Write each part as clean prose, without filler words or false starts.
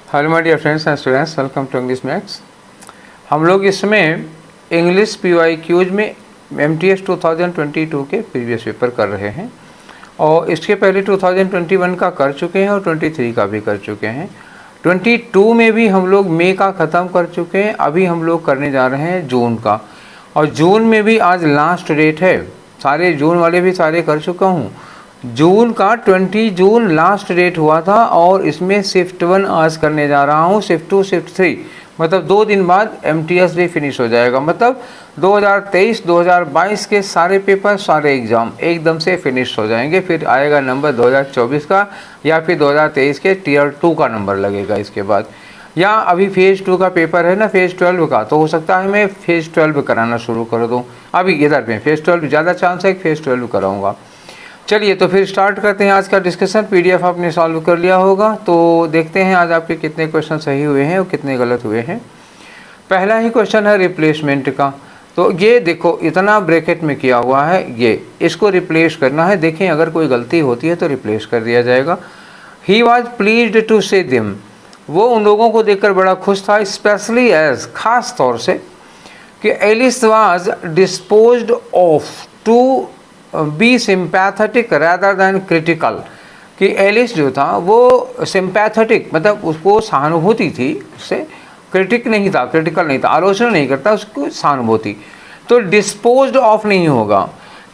Hello my dear friends and students, welcome to English maths. हम लोग इसमें English PYQs में MTS 2022 के प्रीवियस पेपर कर रहे हैं और इसके पहले 2021 का कर चुके हैं और 23 का भी कर चुके हैं। 22 में भी हम लोग मई का ख़त्म कर चुके हैं। अभी हम लोग करने जा रहे हैं जून का, और जून में भी आज लास्ट डेट है। सारे जून वाले भी सारे कर चुका हूँ। जून का 20 जून लास्ट डेट हुआ था और इसमें शिफ्ट 1 आज करने जा रहा हूँ। शिफ्ट 2 शिफ्ट 3 मतलब 2 दिन बाद MTS भी फिनिश हो जाएगा। मतलब 2023-2022 के सारे पेपर, सारे एग्ज़ाम एकदम से फिनिश हो जाएंगे। फिर आएगा नंबर 2024 का या फिर 2023 के टियर 2 का नंबर लगेगा इसके बाद। या अभी फेज़ 2 का पेपर है ना, फेज़ 12 का, तो हो सकता है मैं फेज़ 12 कराना शुरू कर दूँ। अभी इधर में फेज़ 12 ज़्यादा चांस है कि फेज़ 12 कराऊँगा। चलिए तो फिर स्टार्ट करते हैं आज का डिस्कशन। PDF आपने सॉल्व कर लिया होगा, तो देखते हैं आज आपके कितने क्वेश्चन सही हुए हैं और कितने गलत हुए हैं। पहला ही क्वेश्चन है रिप्लेसमेंट का। तो ये देखो इतना ब्रैकेट में किया हुआ है, ये इसको रिप्लेस करना है। देखें अगर कोई गलती होती है तो रिप्लेस कर दिया जाएगा। ही वॉज प्लीज्ड टू से दिम, वो उन लोगों को देखकर बड़ा खुश था। स्पेशली एज, खास तौर से, कि Alice was disposed of to be sympathetic rather than critical, कि एलिस जो था वो सिंपैथेटिक मतलब उसको सहानुभूति थी, उससे क्रिटिक नहीं था, क्रिटिकल नहीं था, आलोचना नहीं करता, उसको सहानुभूति। तो डिस्पोज्ड ऑफ नहीं होगा।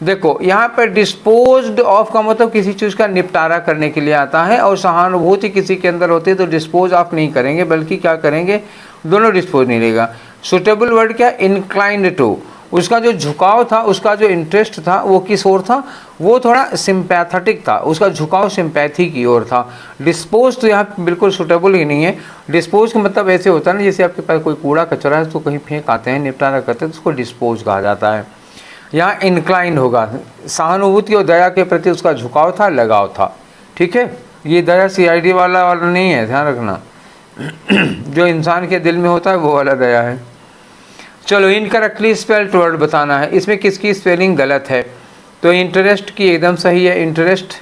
देखो यहाँ पर डिस्पोज्ड ऑफ का मतलब किसी चीज़ का निपटारा करने के लिए आता है, और सहानुभूति किसी के अंदर होती है तो डिस्पोज ऑफ नहीं करेंगे, बल्कि क्या करेंगे, दोनों डिस्पोज नहीं लेगा। सुटेबल वर्ड क्या, इंक्लाइंड टू, उसका जो झुकाव था, उसका जो इंटरेस्ट था वो किस ओर था, वो थोड़ा सिंपैथेटिक था, उसका झुकाव सिंपैथी की ओर था। डिस्पोज तो यहाँ बिल्कुल सुटेबल ही नहीं है। डिस्पोज का मतलब ऐसे होता है ना, जैसे आपके पास कोई कूड़ा कचरा है तो कहीं फेंक आते हैं, निपटारा करते हैं, तो उसको डिस्पोज कहा जाता है। यहाँ इंक्लाइन होगा, सहानुभूति और दया के प्रति उसका झुकाव था, लगाव था। ठीक है, ये दया CID वाला नहीं है, ध्यान रखना। जो इंसान के दिल में होता है वो वाला दया है। चलो इनकरेक्टली स्पेल्ड वर्ड बताना है, इसमें किसकी स्पेलिंग गलत है। तो इंटरेस्ट की एकदम सही है। इंटरेस्ट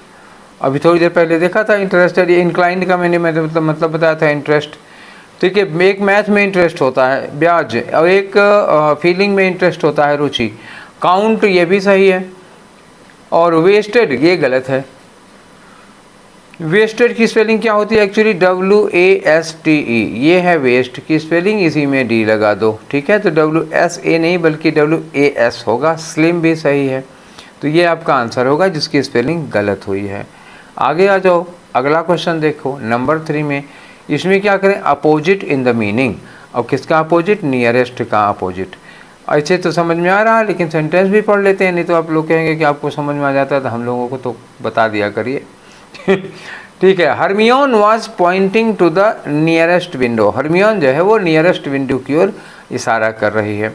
अभी थोड़ी देर पहले देखा था। इंटरेस्टेड, ये इंक्लाइंड का मैंने मतलब बताया था इंटरेस्ट। ठीक है, एक मैथ में इंटरेस्ट होता है ब्याज, और एक फीलिंग में इंटरेस्ट होता है रुचि। काउंट ये भी सही है, और वेस्टेड ये गलत है। वेस्टेड की स्पेलिंग क्या होती है एक्चुअली, WASTE, ये है वेस्ट की स्पेलिंग, इसी में D लगा दो। ठीक है, तो WSA नहीं बल्कि WAS होगा। स्लिम भी सही है, तो ये आपका आंसर होगा जिसकी स्पेलिंग गलत हुई है। आगे आ जाओ, अगला क्वेश्चन देखो नंबर 3 में। इसमें क्या करें, अपोजिट इन द मीनिंग। और किसका अपोजिट, नियरेस्ट का अपोजिट। ऐसे तो समझ में आ रहा है, लेकिन सेंटेंस भी पढ़ लेते हैं, नहीं तो आप लोग कहेंगे कि आपको समझ में आ जाता है तो हम लोगों को तो बता दिया करिए। ठीक है, Hermione was pointing to the nearest window. Hermione जो है वो नियरेस्ट विंडो की ओर इशारा कर रही है।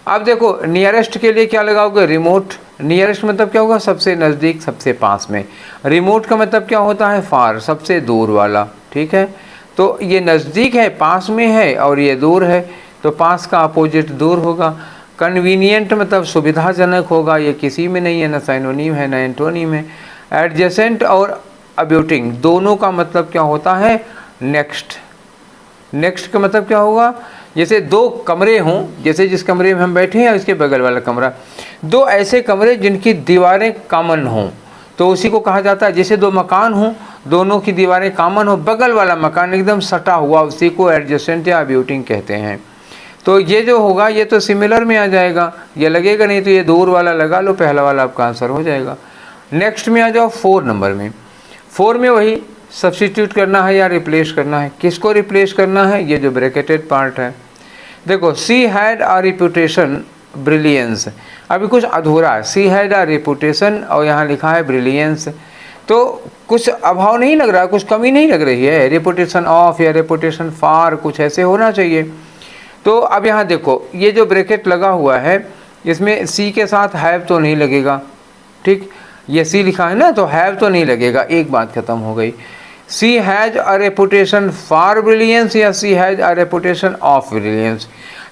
अब देखो नियरेस्ट के लिए क्या लगाओगे, रिमोट। नियरेस्ट मतलब क्या होगा, सबसे नज़दीक, सबसे पास में। रिमोट का मतलब क्या होता है, फार, सबसे दूर वाला। ठीक है, तो ये नज़दीक है, पास में है, और ये दूर है, तो पास का अपोजिट दूर होगा। कन्वीनियंट मतलब सुविधाजनक होगा, ये किसी में नहीं है, ना साइनोनिम है ना एंटोनिम है। एडजेसेंट और अब्यूटिंग दोनों का मतलब क्या होता है, नेक्स्ट। नेक्स्ट का मतलब क्या होगा, जैसे दो कमरे हों, जैसे जिस कमरे में हम बैठे हैं इसके बगल वाला कमरा, दो ऐसे कमरे जिनकी दीवारें कॉमन हों तो उसी को कहा जाता है। जैसे दो मकान हों, दोनों की दीवारें कॉमन हो, बगल वाला मकान एकदम सटा हुआ, उसी को एडजेसेंट या अब्यूटिंग कहते हैं। तो ये जो होगा ये तो सिमिलर में आ जाएगा, ये लगेगा नहीं, तो ये दूर वाला लगा लो, पहला वाला आपका आंसर हो जाएगा। नेक्स्ट में आ जाओ 4 नंबर में। 4 में वही सब्स्टिट्यूट करना है या रिप्लेस करना है। किसको रिप्लेस करना है, ये जो ब्रैकेटेड पार्ट है। देखो, she had a reputation brilliance, अभी कुछ अधूरा है। सी हैड आ रिपुटेशन और यहाँ लिखा है ब्रिलियंस, तो कुछ अभाव नहीं लग रहा, कुछ कमी नहीं लग रही है। रेपुटेशन ऑफ या रेपुटेशन फॉर, कुछ ऐसे होना चाहिए। तो अब यहाँ देखो, ये जो ब्रैकेट लगा हुआ है इसमें सी के साथ हैव तो नहीं लगेगा। ठीक, ये सी लिखा है ना, तो हैव तो नहीं लगेगा, एक बात खत्म हो गई। She has a reputation for brilliance या she has a reputation of brilliance.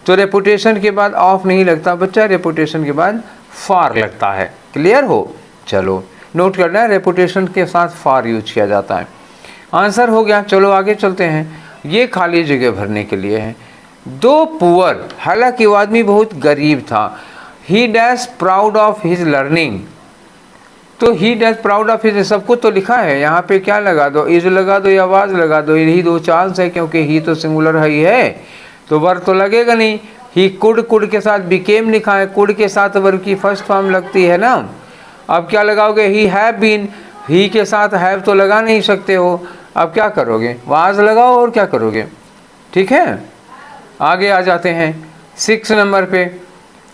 तो रेपुटेशन के बाद ऑफ नहीं लगता बच्चा, रेपुटेशन के बाद फॉर लगता है। क्लियर हो, चलो नोट करना है, रेपुटेशन के साथ फॉर यूज किया जाता है। आंसर हो गया। चलो आगे चलते हैं। ये खाली जगह भरने के लिए है। दो पुअर, हालांकि वो आदमी बहुत गरीब था। He dash proud of his learning, तो he dash proud of his, सब कुछ तो लिखा है यहाँ पे, क्या लगा दो, इज लगा दो या आवाज लगा दो, यही दो चांस है, क्योंकि ही तो सिंगुलर ही है तो वर्ब तो लगेगा नहीं। ही कुड के साथ बिकेम लिखा है, कुड के साथ वर्ब की फर्स्ट फॉर्म लगती है ना। अब क्या लगाओगे, ही हैव बीन, ही के साथ हैव तो लगा नहीं सकते हो, अब क्या करोगे, वाज लगाओ और क्या करोगे। ठीक है, आगे आ जाते हैं 6 नंबर पे,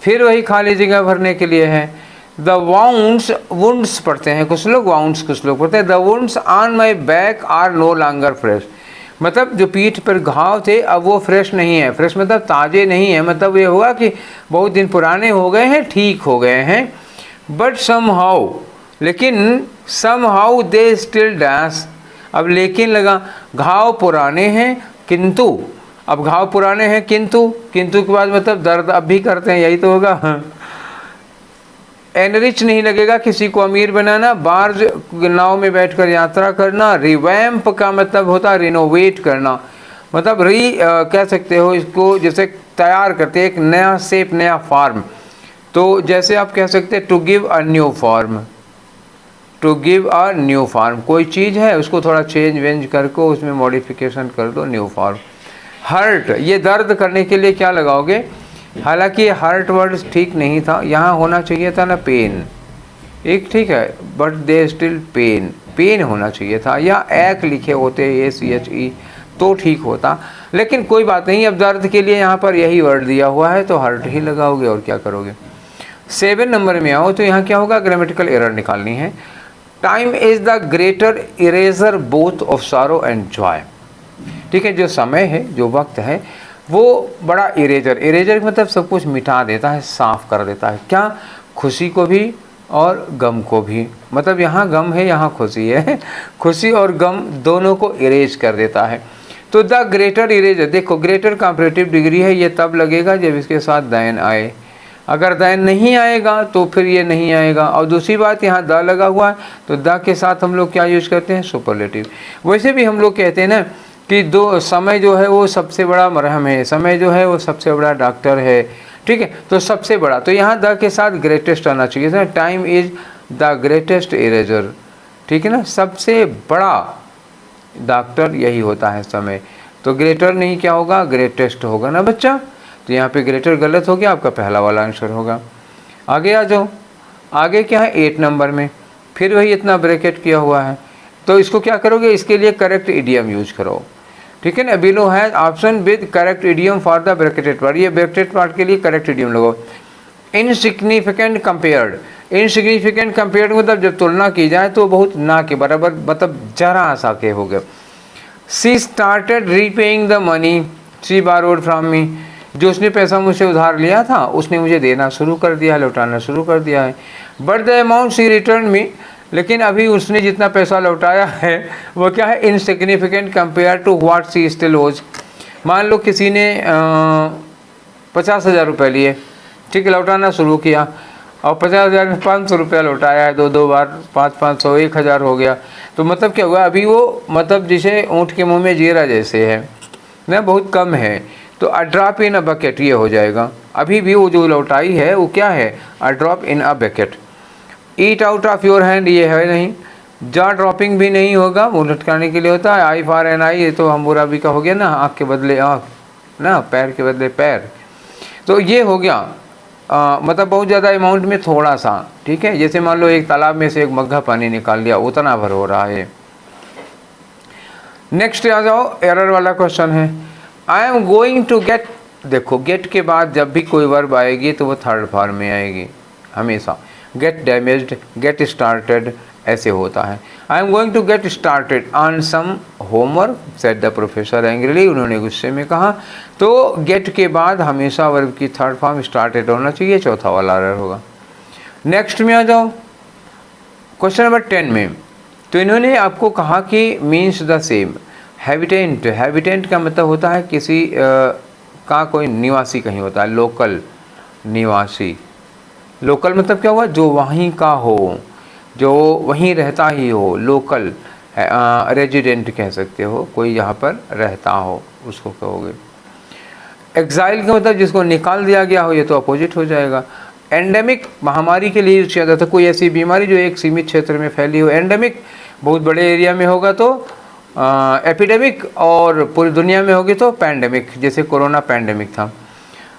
फिर वही खाली जगह भरने के लिए है। द वाउंड्स, वुंड्स पढ़ते हैं कुछ लोग, वाउंड्स कुछ लोग पढ़ते हैं। The wounds on my back are no longer fresh, मतलब जो पीठ पर घाव थे अब वो फ्रेश नहीं है। फ्रेश मतलब ताज़े नहीं है, मतलब ये होगा कि बहुत दिन पुराने हो गए हैं, ठीक हो गए हैं। बट सम हाउ, लेकिन somehow they still dash, अब लेकिन लगा, घाव पुराने हैं किंतु, अब घाव पुराने हैं किंतु, किंतु के बाद मतलब दर्द अब भी करते हैं, यही तो होगा। एनरिच नहीं लगेगा, किसी को अमीर बनाना। बार्ज, नाव में बैठकर यात्रा करना। रिवैम्प का मतलब होता है रिनोवेट करना, मतलब कह सकते हो इसको, जैसे तैयार करते हैं एक नया शेप, नया फॉर्म। तो जैसे आप कह सकते हैं to give a new form, to give a new form, कोई चीज़ है उसको थोड़ा चेंज वेंज करके उसमें मॉडिफिकेशन कर दो, न्यू फॉर्म। हर्ट, ये दर्द करने के लिए क्या लगाओगे, हालांकि हर्ट वर्ड ठीक नहीं था, यहाँ होना चाहिए था ना पेन, एक ठीक है, but they still pain, pain होना चाहिए था, या एक लिखे होते ACHE तो ठीक होता, लेकिन कोई बात नहीं। अब दर्द के लिए यहाँ पर यही वर्ड दिया हुआ है तो हर्ट ही लगाओगे और क्या करोगे। 7 नंबर में आओ तो यहाँ क्या होगा, ग्रामेटिकल एरर निकालनी है। Time is the greater eraser both of sorrow and Joy, ठीक है, जो समय है, जो वक्त है, वो बड़ा इरेजर, इरेजर मतलब सब कुछ मिटा देता है, साफ कर देता है, क्या, खुशी को भी और गम को भी, मतलब यहाँ गम है यहाँ खुशी है, खुशी और गम दोनों को इरेज कर देता है। तो द ग्रेटर इरेजर, देखो ग्रेटर कंपैरेटिव डिग्री है, ये तब लगेगा जब इसके साथ दैन आए, अगर दैन नहीं आएगा तो फिर ये नहीं आएगा। और दूसरी बात, यहाँ द लगा हुआ है तो द के साथ हम लोग क्या यूज करते हैं, सुपरलेटिव। वैसे भी हम लोग कहते हैं ना कि दो, समय जो है वो सबसे बड़ा मरहम है, समय जो है वो सबसे बड़ा डॉक्टर है, ठीक है, तो सबसे बड़ा, तो यहाँ द के साथ ग्रेटेस्ट आना चाहिए था। Time is the greatest eraser, ठीक है ना, सबसे बड़ा डॉक्टर यही होता है समय, तो ग्रेटर नहीं क्या होगा, ग्रेटेस्ट होगा ना बच्चा। तो यहाँ पे ग्रेटर गलत हो गया, आपका पहला वाला आंसर होगा। आगे आ जाओ, आगे क्या है 8 नंबर में, फिर वही इतना ब्रैकेट किया हुआ है, तो इसको क्या करोगे, इसके लिए करेक्ट इडियम यूज करो, ठीक है ना। बिलो है option with correct idiom for the bracketed part, ये ब्रैकेटेड पार्ट के लिए करेक्ट इडियम लगाओ। इनसिग्निफिकेंट कंपेयर्ड, इनसिग्निफिकेंट कंपेयर्ड मतलब जब तुलना की जाए तो बहुत ना के बराबर, मतलब जरा सा के हो गया। She started repaying the money she borrowed from me, जो उसने पैसा मुझसे उधार लिया था उसने मुझे देना शुरू कर दिया है, लौटाना शुरू कर दिया है। But the amount she return me, लेकिन अभी उसने जितना पैसा लौटाया है वो क्या है, insignificant compare to what she still owes. मान लो किसी ने 50,000 रुपये लिए, ठीक है, लौटाना शुरू किया और 50,000 में 500 रुपया लौटाया है, दो बार 500 1,000 हो गया, तो मतलब क्या हुआ, अभी वो मतलब जिसे ऊँट के मुँह में जीरा जैसे है ना, बहुत कम है, तो a drop in a bucket ये हो जाएगा। अभी भी वो जो लौटाई है वो क्या है, a drop in a bucket. Eat out of your hand ये है नहीं, जा ड्रॉपिंग भी नहीं होगा, वो लटकाने के लिए होता है। आई फॉर एन आई, ये तो हम्बुराबी का हो गया ना, आँख के बदले आँख ना, पैर के बदले पैर, तो ये हो गया मतलब बहुत ज़्यादा अमाउंट में थोड़ा सा, ठीक है, जैसे मान लो एक तालाब में से एक मग्घा पानी निकाल लिया, उतना भर हो रहा है। नेक्स्ट आ जाओ, एरर वाला क्वेश्चन है। I am going to get, देखो गेट के बाद जब भी कोई वर्ब आएगी तो वो थर्ड फॉर्म में आएगी हमेशा। गेट डैमेज्ड, गेट स्टार्टेड ऐसे होता है। I am going to get started on some homework said the professor angrily, उन्होंने गुस्से में कहा। तो गेट के बाद हमेशा वर्ब की थर्ड फॉर्म स्टार्टेड होना चाहिए, चौथा वाला एरर होगा। नेक्स्ट में आ जाओ, क्वेश्चन नंबर 10 में, तो इन्होंने आपको कहा कि means the same. Habitant, habitant का मतलब होता है किसी का कोई निवासी कहीं होता है, लोकल निवासी। लोकल मतलब क्या हुआ, जो वहीं का हो, जो वहीं रहता ही हो, लोकल रेजिडेंट कह सकते हो, कोई यहाँ पर रहता हो उसको कहोगे। एक्साइल का मतलब जिसको निकाल दिया गया हो, ये तो अपोजिट हो जाएगा। एंडेमिक महामारी के लिए यूज किया जाता है, कोई ऐसी बीमारी जो एक सीमित क्षेत्र में फैली हो। एंडेमिक बहुत बड़े एरिया में होगा तो एपिडेमिक, और पूरी दुनिया में होगी तो पैंडेमिक, जैसे कोरोना पैंडेमिक था।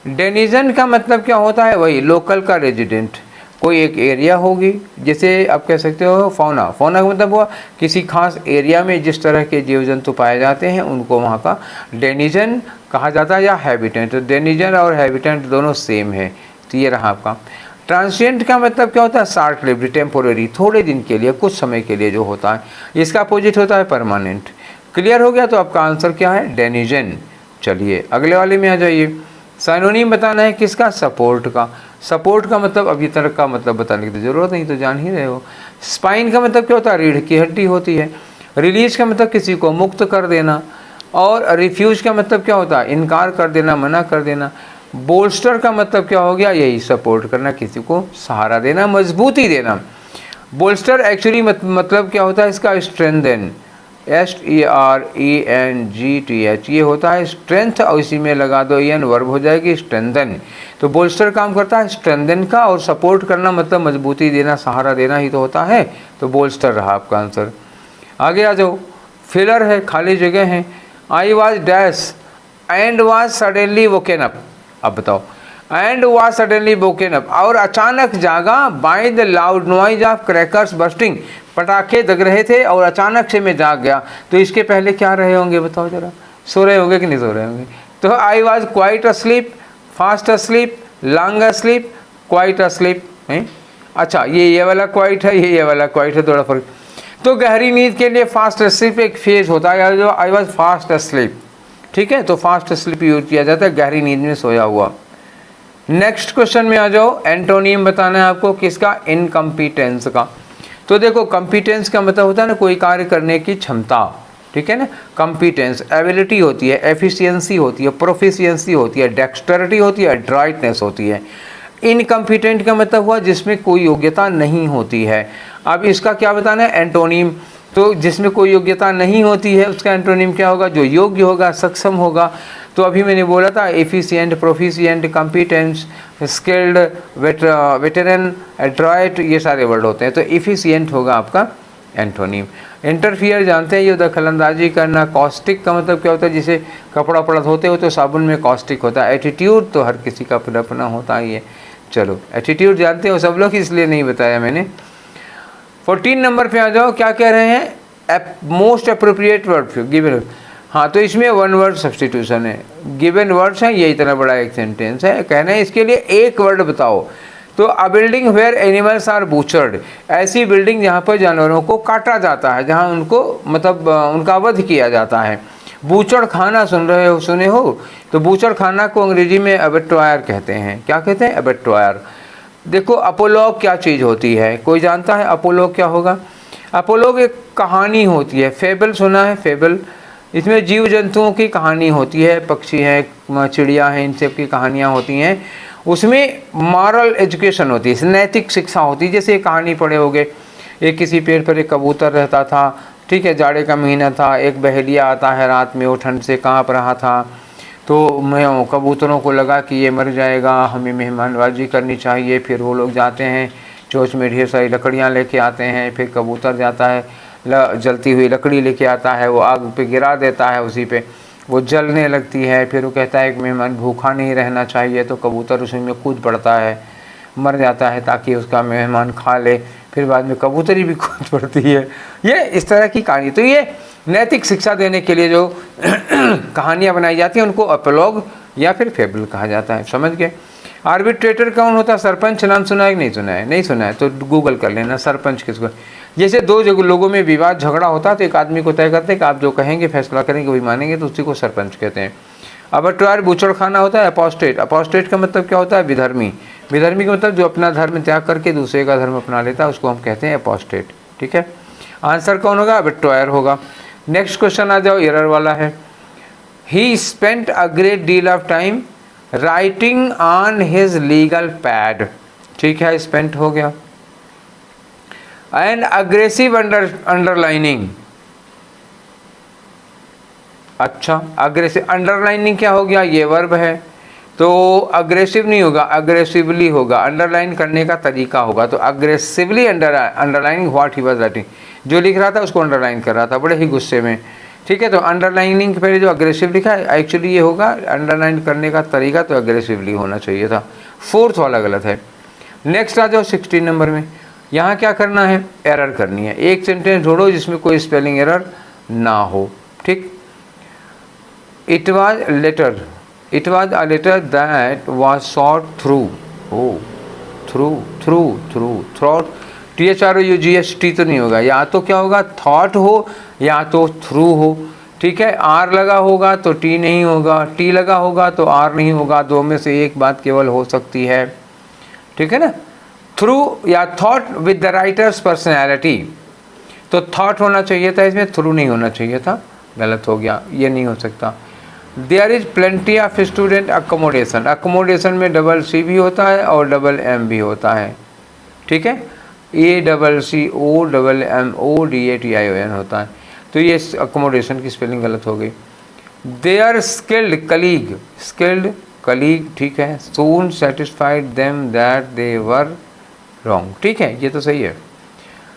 डेनिजन का मतलब क्या होता है, वही लोकल का रेजिडेंट, कोई एक एरिया होगी, जैसे आप कह सकते हो फौना। फौना का मतलब हुआ किसी खास एरिया में जिस तरह के जीव जंतु पाए जाते हैं उनको वहाँ का डेनिजन कहा जाता है, या हैबिटेंट। तो डेनिजन और हैबिटेंट दोनों सेम है। तो ये रहा आपका। ट्रांसिएंट का मतलब क्या होता है, शॉर्ट लिव्ड, टेम्पोररी, थोड़े दिन के लिए, कुछ समय के लिए जो होता है। इसका अपोजिट होता है परमानेंट। क्लियर हो गया, तो आपका आंसर क्या है, डेनिजन। चलिए अगले वाले में आ जाइए। साइनोनिम बताना है किसका, सपोर्ट का। सपोर्ट का मतलब अभी तक का मतलब बताने की तो ज़रूरत नहीं, तो जान ही रहे हो। स्पाइन का मतलब क्या होता है, रीढ़ की हड्डी होती है। रिलीज का मतलब किसी को मुक्त कर देना। और रिफ्यूज का मतलब क्या होता है, इनकार कर देना, मना कर देना। बोल्स्टर का मतलब क्या हो गया, यही सपोर्ट करना, किसी को सहारा देना, मजबूती देना। बोल्स्टर एक्चुअली मतलब क्या होता है इसका, स्ट्रेंथन, STRENGTH, ये होता है स्ट्रेंथ, और इसी में लगा दो एन, वर्ब हो जाएगी स्ट्रेंथन। तो बोल्स्टर काम करता है स्ट्रेंथन का, और सपोर्ट करना मतलब मजबूती देना, सहारा देना ही तो होता है। तो बोल्स्टर रहा आपका आंसर। आगे आ जाओ। फिलर है, खाली जगह है। I was dash and was suddenly woken up. अब बताओ, and was suddenly woken up, और अचानक जागा, by the loud noise of crackers busting, पटाखे दग रहे थे और अचानक से मैं जाग गया। तो इसके पहले क्या रहे होंगे बताओ जरा, सो रहे होंगे कि नहीं सो रहे होंगे। तो I was quite asleep, fast asleep, long asleep, quite asleep है। अच्छा, ये वाला क्वाइट है, ये वाला क्वाइट है, थोड़ा फर्क। तो गहरी नींद के लिए फास्ट अस्लीप एक फेज होता है, जो आई वॉज फास्ट अस्लीप, ठीक है। तो फास्ट अस्लीप यूज किया जाता है, गहरी नींद में सोया हुआ। नेक्स्ट क्वेश्चन में आ जाओ। एंटोनिम बताना है आपको किसका, इनकम्पिटेंस का। तो देखो, कम्पिटेंस का मतलब होता है ना कोई कार्य करने की क्षमता, ठीक है ना। कम्पिटेंस एबिलिटी होती है, एफिशिएंसी होती है, प्रोफिशिएंसी होती है, डेक्सटरिटी होती है, एड्राइटनेस होती है। इनकम्पिटेंट का मतलब हुआ जिसमें कोई योग्यता नहीं होती है। अब इसका क्या बताना है, एंटोनिम। तो जिसमें कोई योग्यता नहीं होती है उसका एंटोनिम क्या होगा, जो योग्य होगा, सक्षम होगा। तो अभी मैंने बोला था efficient, proficient, competence, skilled, veteran, Adroit, ये सारे वर्ड होते हैं। तो एफिशिएंट होगा आपका एंटोनिम। इंटरफियर जानते हैं, ये दखलंदाजी करना। कॉस्टिक का मतलब क्या होता है, जिसे कपड़ा उपड़ा धोते हो तो साबुन में कॉस्टिक होता है। एटीट्यूड तो हर किसी का अपना अपना होता ही है। चलो एटीट्यूड जानते हो सब लोग, इसलिए नहीं बताया मैंने। 14 नंबर पे आ जाओ। क्या कह रहे हैं, मोस्ट अप्रोप्रिएट वर्ड गिवन। हाँ, तो इसमें वन वर्ड सब्स्टिट्यूशन है। गिवन वर्ड्स हैं, ये इतना बड़ा एक सेंटेंस है। कहना है इसके लिए एक वर्ड बताओ। तो अ बिल्डिंग वेयर एनिमल्स आर बूचर्ड, ऐसी बिल्डिंग जहाँ पर जानवरों को काटा जाता है, जहाँ उनको मतलब उनका वध किया जाता है। बूचड़ खाना सुने हो, तो बूचड़ खाना को अंग्रेजी में एबेटॉयर कहते हैं। क्या कहते हैं, एबेटॉयर। देखो अपोलॉग क्या चीज़ होती है, कोई जानता है अपोलॉग क्या होगा। अपोलॉग एक कहानी होती है, फेबल सुना है, फेबल। इसमें जीव जंतुओं की कहानी होती है, पक्षी हैं, चिड़िया हैं, इन सब की कहानियाँ होती हैं। उसमें मॉरल एजुकेशन होती है, नैतिक शिक्षा होती है। जैसे कहानी पढ़े होगे, एक किसी पेड़ पर एक कबूतर रहता था, ठीक है, जाड़े का महीना था। एक बहेलिया आता है रात में, वो ठंड से काँप रहा था। तो मैं कबूतरों को लगा कि ये मर जाएगा, हमें मेहमानबाजी करनी चाहिए। फिर वो लोग जाते हैं, चोंच में ढेर सारी लकड़ियाँ लेके आते हैं। फिर कबूतर जाता है, जलती हुई लकड़ी लेके आता है, वो आग पे गिरा देता है, उसी पे वो जलने लगती है। फिर वो कहता है कि मेहमान भूखा नहीं रहना चाहिए, तो कबूतर उसी में कूद पड़ता है, मर जाता है ताकि उसका मेहमान खा ले। फिर बाद में कबूतरी भी कूद पड़ती है। ये इस तरह की कहानी। तो ये नैतिक शिक्षा देने के लिए जो कहानियाँ बनाई जाती हैं उनको एपोलॉग या फिर फेबल कहा जाता है। समझ गए। आर्बिट्रेटर कौन होता है, सरपंच। नाम सुना है कि नहीं सुना है, नहीं सुना है तो गूगल कर लेना सरपंच किसको। जैसे दो लोगों में विवाद झगड़ा होता है तो एक आदमी को तय करते हैं कि आप जो कहेंगे फैसला करेंगे वही मानेंगे, तो उसी को सरपंच कहते हैं। अबटवार बूचड़ खाना होता है। अपोस्टेट, अपोस्टेट का मतलब क्या होता है, विधर्मी। विधर्मी का मतलब जो अपना धर्म त्याग करके दूसरे का धर्म अपना लेता है, उसको हम कहते हैं अपोस्टेट। ठीक है, आंसर कौन होगा, अबटवायर होगा। नेक्स्ट क्वेश्चन आ जाओ, एरर वाला है। ही spent a great deal of time writing on his legal pad. ठीक है, स्पेंट हो गया। एंड अग्रेसिव अंडरलाइनिंग, अच्छा, अग्रेसिव, अंडरलाइनिंग क्या हो गया, ये वर्ब है, तो अग्रेसिव नहीं होगा, अग्रेसिवली होगा, अंडरलाइन करने का तरीका होगा, तो aggressively underlining what he was writing, जो लिख रहा था उसको अंडरलाइन कर रहा था बड़े ही गुस्से में, ठीक है। तो अंडरलाइनिंग के पहले जो अग्रेसिव लिखा है एक्चुअली ये होगा अंडरलाइन करने का तरीका, तो अग्रेसिवली होना चाहिए था, फोर्थ वाला गलत है। नेक्स्ट आ जाओ 16 नंबर में, यहाँ क्या करना है, एरर करनी है, एक सेंटेंस ढूंढो जिसमें कोई स्पेलिंग एरर ना हो, ठीक। It was a letter that was shot through, oh through through through throat, THROUGHT तो नहीं होगा, या तो क्या होगा, थॉट हो या तो थ्रू हो, ठीक है। आर लगा होगा तो टी नहीं होगा, टी लगा होगा तो आर नहीं होगा, दो में से एक बात केवल हो सकती है, ठीक है ना। थ्रू या thought with the writers personality, तो थॉट होना चाहिए था इसमें, थ्रू नहीं होना चाहिए था, गलत हो गया, ये नहीं हो सकता। There is plenty of student accommodation, accommodation में डबल सी भी होता है और डबल एम भी होता है, ठीक है, ACCOMMODATION होता है, तो ये अकोमोडेशन की स्पेलिंग गलत हो गई। देयर स्किल्ड कलीग, ठीक है, soon satisfied them that they were wrong, ठीक है, ये तो सही है।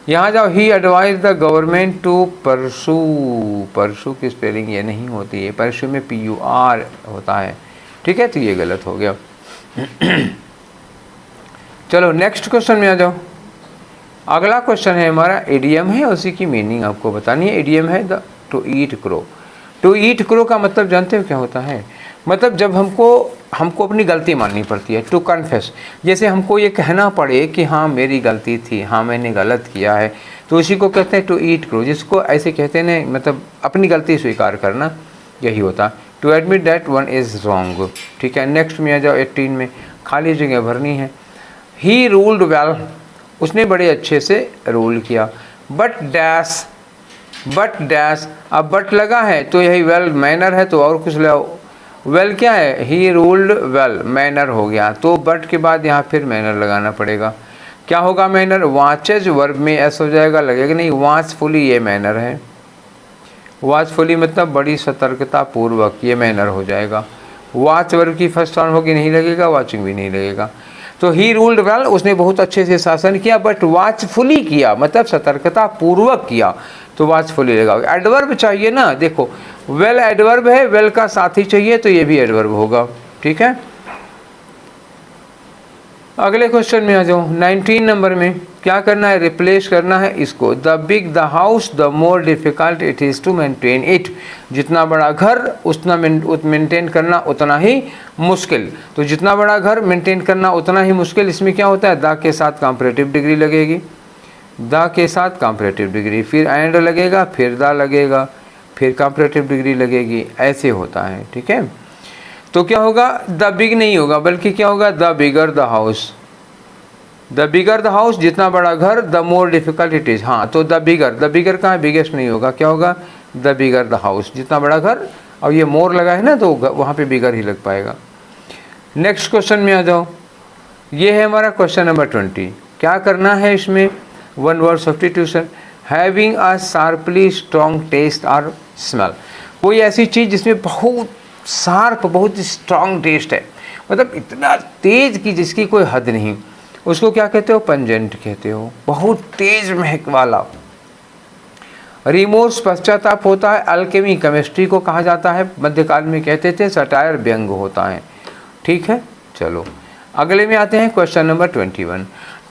यहाँ जाओ, he advise the government to pursue की स्पेलिंग ये नहीं होती है, परसू में PUR होता है, ठीक है, तो ये गलत हो गया। चलो नेक्स्ट क्वेश्चन में आ जाओ। अगला क्वेश्चन है हमारा, इडियम है, उसी की मीनिंग आपको बतानी है। इडियम है the to eat crow. To eat crow का मतलब जानते हो क्या होता है, मतलब जब हमको अपनी गलती माननी पड़ती है, टू कन्फेस, जैसे हमको ये कहना पड़े कि हाँ मेरी गलती थी, हाँ मैंने गलत किया है, तो उसी को कहते हैं टू ईट क्रो, जिसको ऐसे कहते हैं मतलब अपनी गलती स्वीकार करना, यही होता है to admit that one is wrong, ठीक है। नेक्स्ट में आ जाओ 18 में, खाली जगह भरनी है। ही रूल्ड वेल, उसने बड़े अच्छे से रूल किया, बट डैश, अब बट लगा है तो यही वेल मैनर है, तो और कुछ लाओ, वेल क्या है, ही रूल्ड वेल, मैनर हो गया, तो बट के बाद यहाँ फिर मैनर लगाना पड़ेगा। क्या होगा मैनर, वाचेज वर्ब में एस हो जाएगा, लगेगा नहीं, वाचफुली ये मैनर है, वाचफुली मतलब बड़ी सतर्कता पूर्वक, ये मैनर हो जाएगा। वाच वर्ब की फर्स्ट फॉर्म होगी, नहीं लगेगा, वाचिंग भी नहीं लगेगा। तो ही रूल्ड वेल, उसने बहुत अच्छे से शासन किया, बट वाचफुली किया मतलब सतर्कता पूर्वक किया, तो वाचफुली लगा। एडवर्ब चाहिए ना, देखो वेल एडवर्ब है, वेल का साथी चाहिए, तो ये भी एडवर्ब होगा, ठीक है। अगले क्वेश्चन में आ जाओ, 19 नंबर में क्या करना है, रिप्लेस करना है इसको, the big the house the more difficult it is to maintain it, जितना बड़ा घर उतना मेंटेन करना उतना ही मुश्किल, तो जितना बड़ा घर मेंटेन करना उतना ही मुश्किल, इसमें क्या होता है, द के साथ कंपैरेटिव डिग्री लगेगी, द के साथ कंपैरेटिव डिग्री, फिर एंड लगेगा, फिर द लगेगा, फिर कंपैरेटिव डिग्री लगेगी, ऐसे होता है, ठीक है। तो क्या होगा, द बिग नहीं होगा, बल्कि क्या होगा, the bigger the house, the bigger the house, जितना बड़ा घर, the more difficult it is, हाँ तो द बिगर कहाँ, बिगेस्ट नहीं होगा, क्या होगा, द बिगर द हाउस, जितना बड़ा घर, और ये मोर लगा है ना तो वहाँ पे बिगर ही लग पाएगा। नेक्स्ट क्वेश्चन में आ जाओ, ये है हमारा क्वेश्चन नंबर 20। क्या करना है इसमें, one word substitution, having a sharply strong taste और स्मेल, कोई ऐसी चीज़ जिसमें बहुत शार्प, बहुत स्ट्रॉन्ग टेस्ट है, मतलब इतना तेज कि जिसकी कोई हद नहीं, उसको क्या कहते हो, पंजेंट कहते हो, बहुत तेज महक वाला। रिमोर्स पश्चाताप होता है, अल्केमी केमिस्ट्री को कहा जाता है, मध्यकाल में कहते थे, सटायर व्यंग होता है, ठीक है। चलो अगले में आते हैं, क्वेश्चन नंबर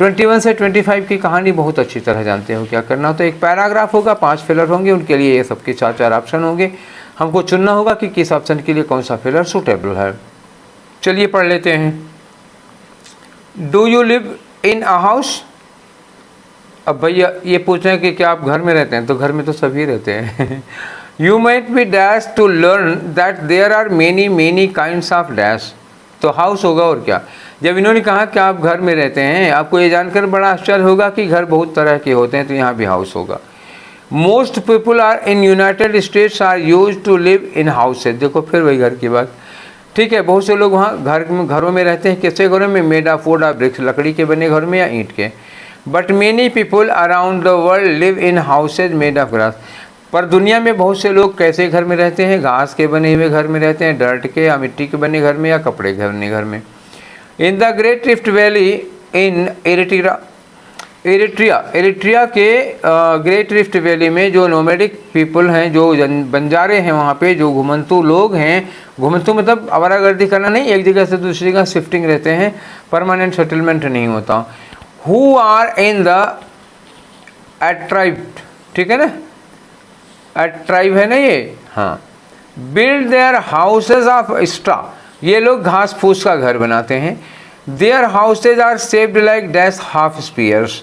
21 से 25 की कहानी बहुत अच्छी तरह जानते हो, क्या करना, तो एक पैराग्राफ होगा, 5 फिलर होंगे, उनके लिए ये सबके 4 ऑप्शन होंगे, हमको चुनना होगा कि किस ऑप्शन के लिए कौन सा फिलर सूटेबल है। चलिए पढ़ लेते हैं। Do you live in a house, अब भैया ये पूछ रहे हैं कि क्या आप घर में रहते हैं, तो घर में तो सभी रहते हैं। You might be dash to learn that there are many kinds of dash, तो हाउस होगा और क्या। जब इन्होंने कहा कि आप घर में रहते हैं, आपको ये जानकर बड़ा आश्चर्य होगा कि घर बहुत तरह के होते हैं, तो यहाँ भी हाउस होगा। Most people are in United States are use to live in houses, देखो फिर वही घर की बात, ठीक है। बहुत से लोग वहाँ घरों में रहते हैं, कैसे घरों में, made of would of BRICS, लकड़ी के बने घर में या ईंट के। But many people around the world live in houses made of grass, पर दुनिया में बहुत से लोग कैसे घर में रहते हैं? घास के बने हुए घर में रहते हैं, डर्ट के या मिट्टी के बने घर में, या कपड़े के बने घर में। In the great rift valley in Eritrea के ग्रेट रिफ्ट वैली में जो नोमैडिक पीपल हैं, जो बंजारे हैं वहाँ पे, जो घुमंतू लोग हैं, घुमंतू मतलब आवारागर्दी करना नहीं, एक जगह से दूसरी जगह शिफ्टिंग रहते हैं, परमानेंट सेटलमेंट नहीं होता। Who are in the a tribe, ठीक है ना, एट्राइब है ना ये, हाँ। Build their houses of straw, ये लोग घास फूस का घर बनाते हैं। Their houses are shaped like dash half spears,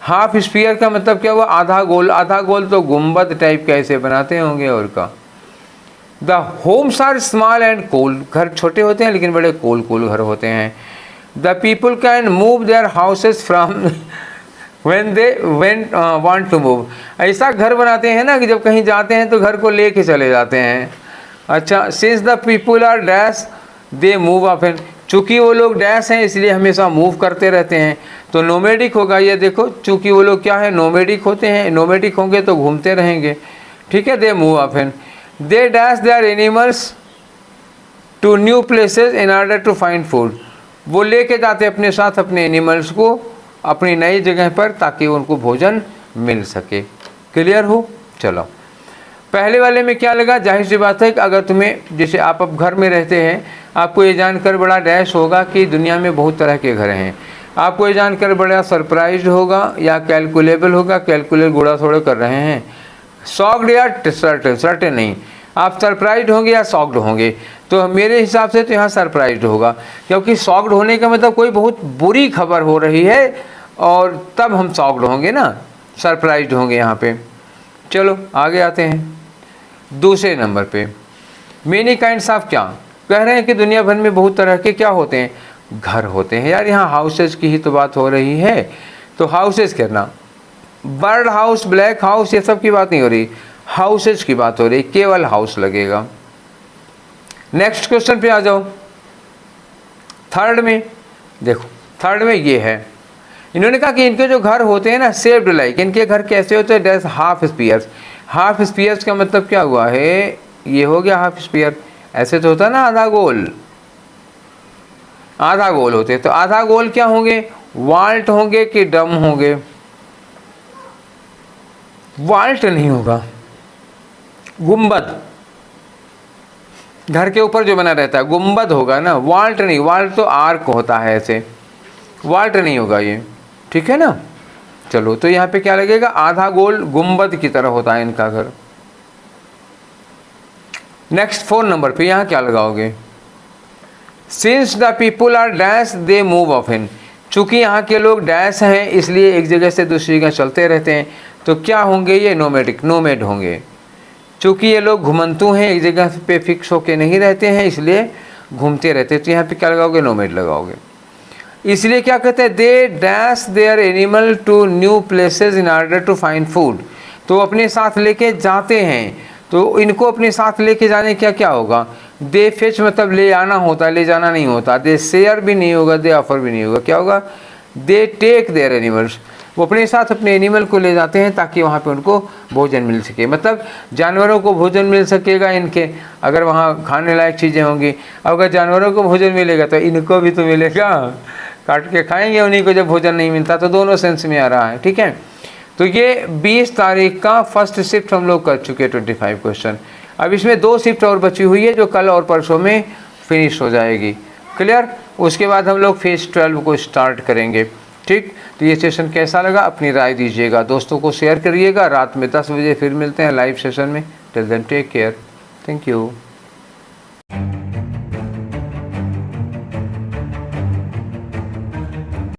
half spear का मतलब क्या हुआ? आधा गोल, आधा गोल तो गुम्बद टाइप का ऐसे बनाते होंगे और का। The homes are small and cool, घर छोटे होते हैं लेकिन बड़े कूल घर होते हैं। The people can move their houses from when they want to move, ऐसा घर बनाते हैं ना कि जब कहीं जाते हैं तो घर को लेके चले जाते हैं। अच्छा, since the people are dash they move often, चूँकि वो लोग डैश हैं इसलिए हमेशा मूव करते रहते हैं, तो नोमेडिक होगा ये। देखो, चूँकि वो लोग क्या है? नोमेडिक होते हैं, नोमेडिक होंगे तो घूमते रहेंगे, ठीक है। They move often, they dash their animals to new places in order to find food, वो लेके जाते अपने साथ अपने एनिमल्स को अपनी नई जगह पर ताकि उनको भोजन मिल सके। क्लियर हो? चलो, पहले वाले में क्या लगा? जाहिर सी बात है कि अगर तुम्हें, जैसे आप अब घर में रहते हैं, आपको ये जानकर बड़ा डैश होगा कि दुनिया में बहुत तरह के घर हैं। आपको ये जानकर बड़ा सरप्राइज होगा या कैलकुलेबल होगा, कैलकुलेट गुड़ा थोड़े कर रहे हैं, शॉक्ड या सर्टेन नहीं, आप सरप्राइज होंगे या शॉक्ड होंगे। तो मेरे हिसाब से तो यहाँ सरप्राइज होगा, क्योंकि शॉक्ड होने का मतलब कोई बहुत बुरी खबर हो रही है और तब हम शॉक्ड होंगे ना, सरप्राइज्ड होंगे यहाँ पे। चलो आगे आते हैं दूसरे नंबर पे। मेनी काइंड्स ऑफ, क्या कह रहे हैं कि दुनिया भर में बहुत तरह के क्या होते हैं? घर होते हैं। यार यहाँ हाउसेज की ही तो बात हो रही है, तो हाउसेज करना, बर्ड हाउस, ब्लैक हाउस, ये सब की बात नहीं हो रही, हाउसेज की बात हो रही, केवल हाउस लगेगा। नेक्स्ट क्वेश्चन पे आ जाओ। थर्ड में देखो, थर्ड में ये है, इन्होंने कहा कि इनके जो घर होते हैं ना, शेप्ड लाइक, इनके घर कैसे होते हैं? Dash half spears. Half spears का मतलब क्या हुआ है? ये हो गया हाफ स्पीयर, ऐसे तो होता ना आधा गोल, आधा गोल होते, तो आधा गोल क्या होंगे? वाल्ट होंगे कि डम होंगे? वाल्ट नहीं होगा, गुंबद, घर के ऊपर जो बना रहता है गुंबद होगा ना, वाल्ट नहीं। वाल्ट तो आर्क होता है, ऐसे वाल्ट नहीं होगा ये, ठीक है ना। चलो, तो यहाँ पे क्या लगेगा? आधा गोल गुंबद की तरह होता है इनका घर। नेक्स्ट 4 नंबर पे यहाँ क्या लगाओगे? Since the people are dash they move often, चूँकि यहाँ के लोग डैश हैं इसलिए एक जगह से दूसरी जगह चलते रहते हैं, तो क्या होंगे ये? नोमैडिक, नोमैड होंगे। चूँकि ये लोग घुमंतू हैं, एक जगह पे फिक्स होके नहीं रहते हैं इसलिए घूमते रहते हैं, तो यहाँ पे क्या लगाओगे? नोमैड लगाओगे। इसलिए क्या कहते हैं? They dash their animal to new places in order to find food, तो अपने साथ लेके जाते हैं, तो इनको अपने साथ लेके जाने क्या क्या होगा? दे फेच मतलब ले आना होता है, ले जाना नहीं होता। दे शेयर भी नहीं होगा, दे ऑफर भी नहीं होगा, क्या होगा? दे टेक देयर एनिमल्स, वो अपने साथ अपने एनिमल को ले जाते हैं ताकि वहाँ पे उनको भोजन मिल सके, मतलब जानवरों को भोजन मिल सकेगा इनके, अगर वहाँ खाने लायक चीज़ें होंगी। अगर जानवरों को भोजन मिलेगा तो इनको भी तो मिलेगा, काट के खाएंगे उन्हीं को जब भोजन नहीं मिलता, तो दोनों सेंस में आ रहा है, ठीक है। तो ये 20 तारीख का फर्स्ट शिफ्ट हम लोग कर चुके हैं, 25 क्वेश्चन। अब इसमें 2 शिफ्ट और बची हुई है जो कल और परसों में फिनिश हो जाएगी। क्लियर? उसके बाद हम लोग फेज 12 को स्टार्ट करेंगे, ठीक। तो ये सेशन कैसा लगा अपनी राय दीजिएगा, दोस्तों को शेयर करिएगा। रात में 10 बजे फिर मिलते हैं लाइव सेशन में। Till then take care, thank you.